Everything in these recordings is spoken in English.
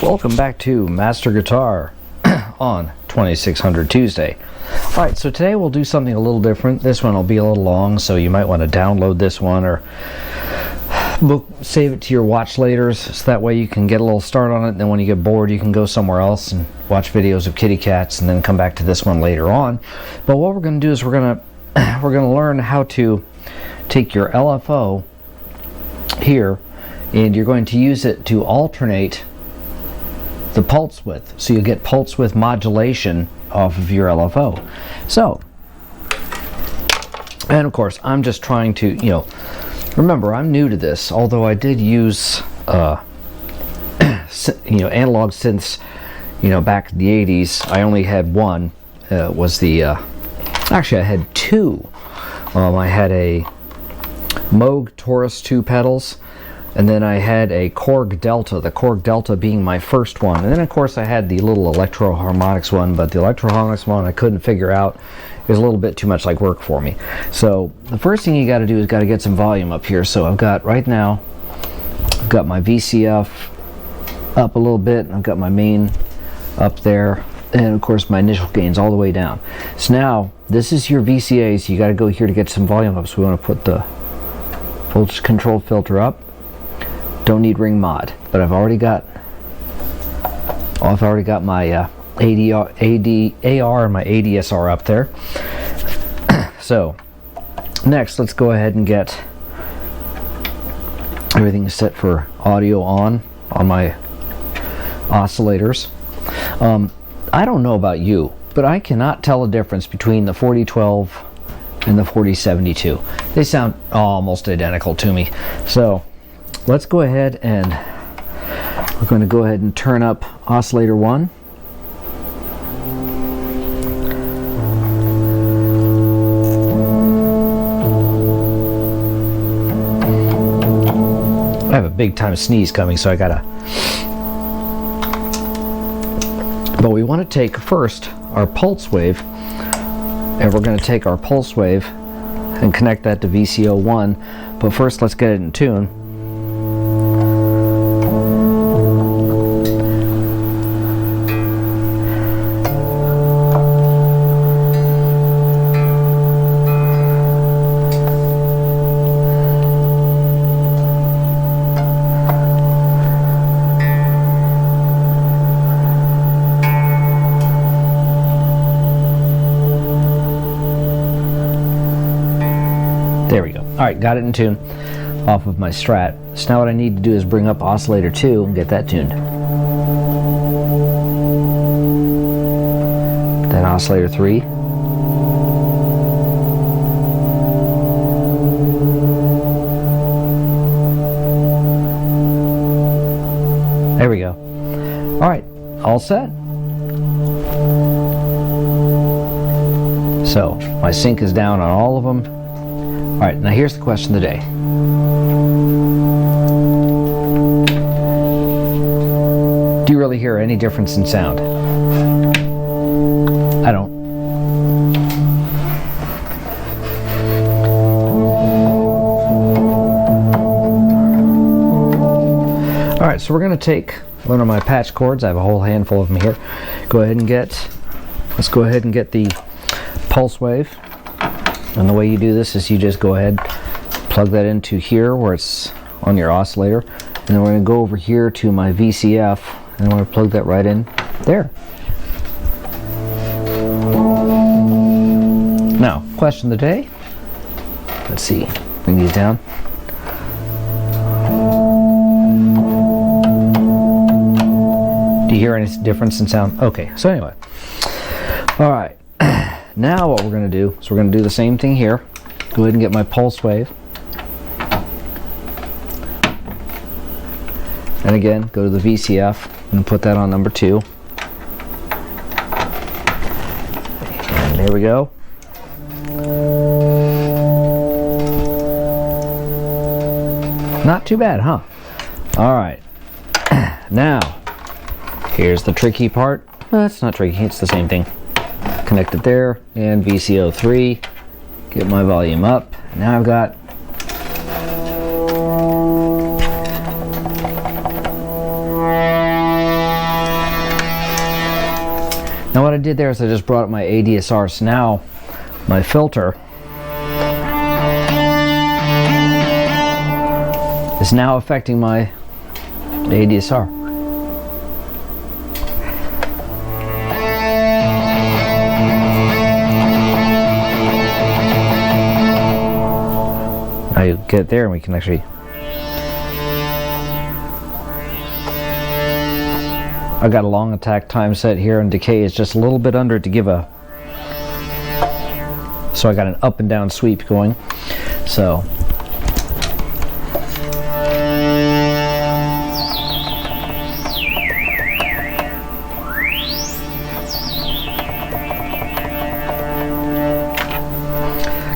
Welcome back to Master Guitar on 2600 Tuesday. Alright, so today we'll do something a little different. This one will be a little long, so you might want to download this one or save it to your watch later, so that way you can get a little start on it, and then when you get bored you can go somewhere else and watch videos of kitty cats and then come back to this one later on. But what we're going to do is we're going to learn how to take your LFO here, and you're going to use it to alternate the pulse width, so you get pulse width modulation off of your LFO. So, and of course I'm just trying to, remember I'm new to this, although I did use analog synths back in the 80s. I only had one, was the actually I had two. I had a Moog Taurus 2 pedals, and then I had a Korg Delta, the Korg Delta being my first one. And then of course I had the little Electro Harmonics one, but the Electro Harmonics one I couldn't figure out. It was a little bit too much like work for me. So the first thing you got to do is got to get some volume up here. So I've got, right now, I've got my VCF up a little bit, and I've got my main up there, and of course my initial gains all the way down. So now this is your VCA, so you got to go here to get some volume up. So we want to put the voltage control filter up. Don't need ring mod, but I've already got my AR and my ADSR up there. So next, let's go ahead and get everything set for audio on my oscillators. I don't know about you, but I cannot tell the difference between the 4012 and the 4072. They sound almost identical to me. So let's go ahead and we're going to go ahead and turn up oscillator 1. I have a big time sneeze coming, so I gotta. But we want to take first our pulse wave, and we're going to take our pulse wave and connect that to VCO1. But first, let's get it in tune. There we go. Alright, got it in tune off of my Strat. So now what I need to do is bring up oscillator 2 and get that tuned. Then oscillator 3. There we go. Alright, all set. So my sync is down on all of them. Alright, now here's the question of the day. Do you really hear any difference in sound? I don't. Alright, so we're going to take one of my patch cords. I have a whole handful of them here. Let's go ahead and get the pulse wave. And the way you do this is you just go ahead, plug that into here where it's on your oscillator, and then we're going to go over here to my VCF, and we're going to plug that right in there. Now, question of the day. Let's see, bring these down. Do you hear any difference in sound? Okay, so anyway. Alright. Now what we're going to do is we're going to do the same thing here. Go ahead and get my pulse wave. And again, go to the VCF and put that on number 2. And there we go. Not too bad, huh? Alright. Now, here's the tricky part. No, it's not tricky, it's the same thing. Connect it there, and VCO3, get my volume up. Now I've got Now what I did there is I just brought up my ADSR, so now my filter is now affecting my ADSR. Now you get there and we can actually... I got a long attack time set here, and decay is just a little bit under to give a... So I got an up and down sweep going. So...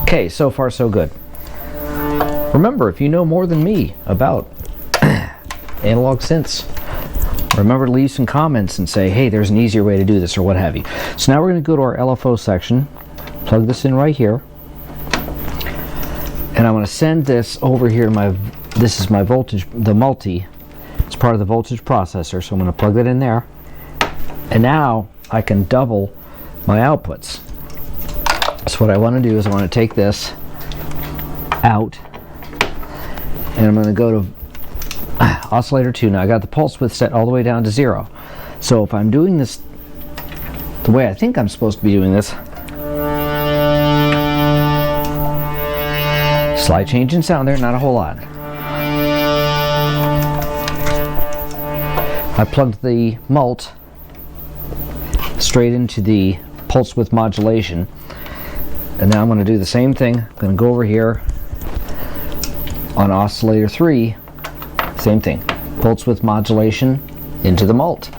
Okay, so far so good. Remember, if you know more than me about analog synths, remember to leave some comments and say, hey, there's an easier way to do this, or what have you. So now we're going to go to our LFO section, plug this in right here, and I'm going to send this over here to this is my voltage, the multi. It's part of the voltage processor, so I'm going to plug that in there. And now I can double my outputs. So what I want to do is I want to take this out, and I'm going to go to oscillator 2. Now I got the pulse width set all the way down to 0. So if I'm doing this the way I think I'm supposed to be doing this, slight change in sound there, not a whole lot. I plugged the mult straight into the pulse width modulation. And now I'm going to do the same thing. I'm going to go over here on oscillator 3, same thing. Pulse width modulation into the mult.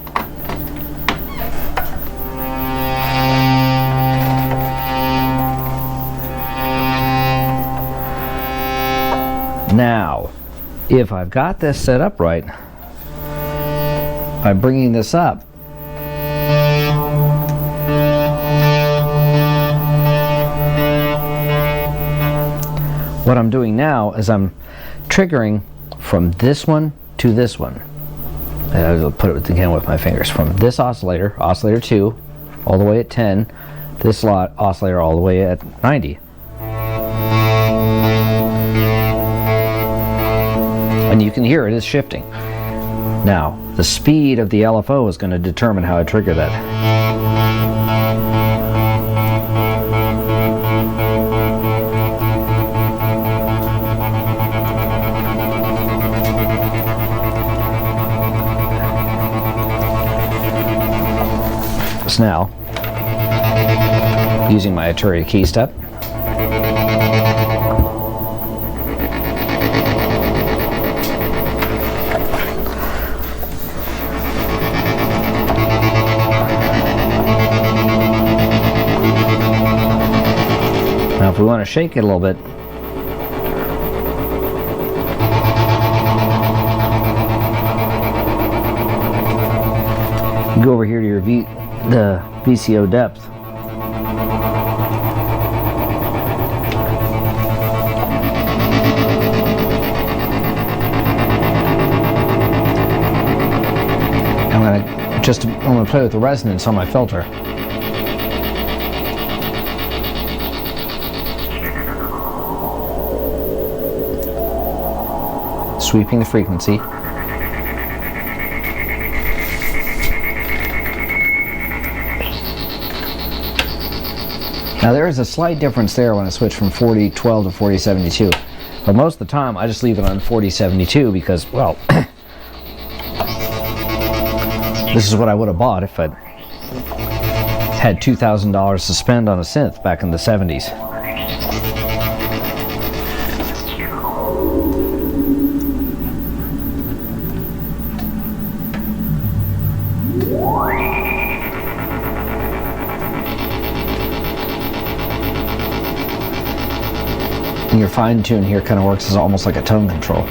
Now, if I've got this set up right, by bringing this up, what I'm doing now is I'm triggering from this one to this one. And I'll put it again with my fingers. From this oscillator, oscillator 2, all the way at 10, this oscillator all the way at 90. And you can hear it is shifting. Now, the speed of the LFO is going to determine how I trigger that. Now, using my Arturia key step, now if we want to shake it a little bit, you go over here to your the VCO depth. I'm going to play with the resonance on my filter. Sweeping the frequency. Now there is a slight difference there when I switch from 4012 to 4072, but most of the time I just leave it on 4072 because, well, this is what I would have bought if I'd had $2,000 to spend on a synth back in the 70s. And your fine tune here kind of works as almost like a tone control.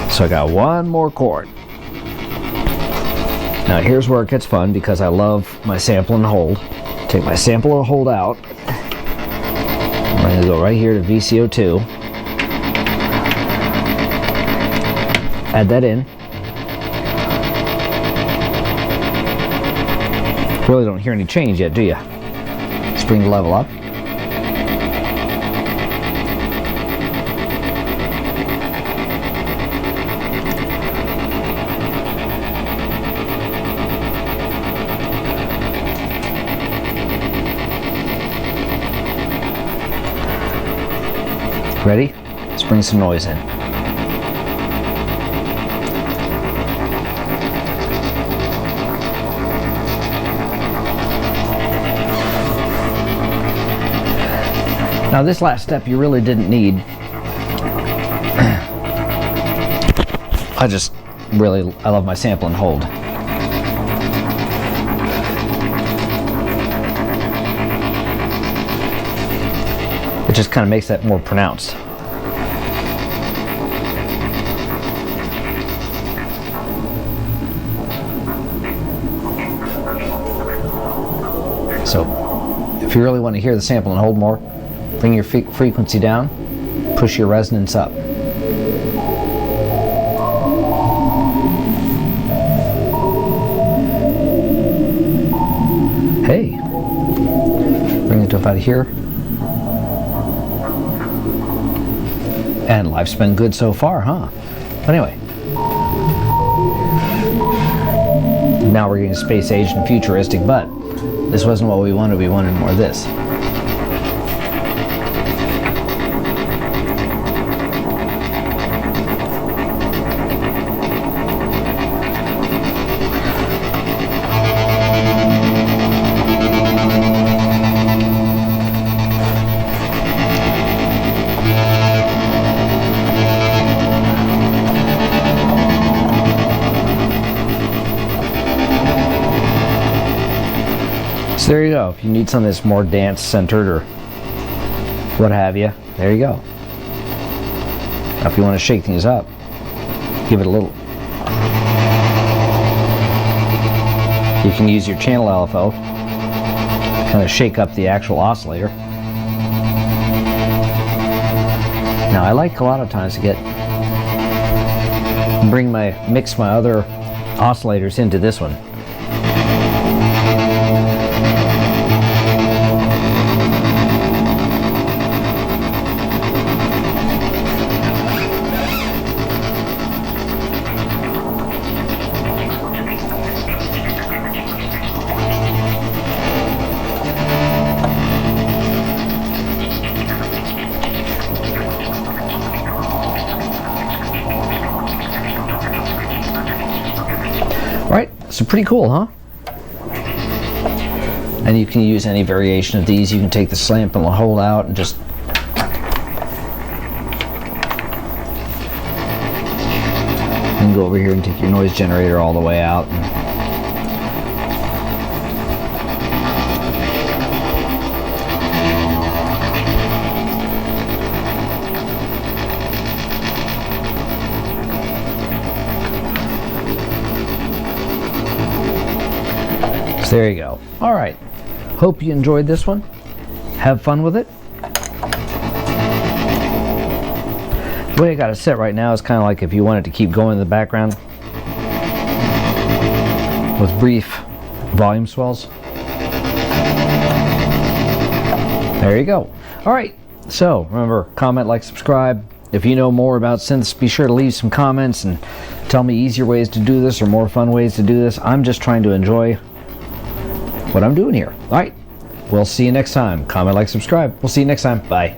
So I got one more chord. Now here's where it gets fun because I love my sample and hold. Take my sample and hold out. We're going to go right here to VCO2. Add that in. Really don't hear any change yet, do you? Let's bring the level up. Ready? Let's bring some noise in. Now this last step you really didn't need. I love my sample and hold. It just kind of makes that more pronounced. So if you really want to hear the sample and hold more, bring your frequency down, push your resonance up. Hey, bring it up out of here. And life's been good so far, huh? But anyway, now we're getting space age and futuristic, but this wasn't what we wanted. We wanted more of this. So there you go. If you need something that's more dance centered or what have you, there you go. Now if you want to shake things up, give it a little. You can use your channel LFO, kind of shake up the actual oscillator. Now I like a lot of times to mix my other oscillators into this one. Right, so pretty cool, huh? And you can use any variation of these. You can take the slamp and hold out and just go over here and take your noise generator all the way out. So there you go. All right. Hope you enjoyed this one. Have fun with it. The way I got it set right now is kind of like if you wanted to keep going in the background with brief volume swells. There you go. All right. So remember, comment, like, subscribe. If you know more about synths, be sure to leave some comments and tell me easier ways to do this or more fun ways to do this. I'm just trying to enjoy what I'm doing here. All right, we'll see you next time. Comment, like, subscribe. We'll see you next time. Bye.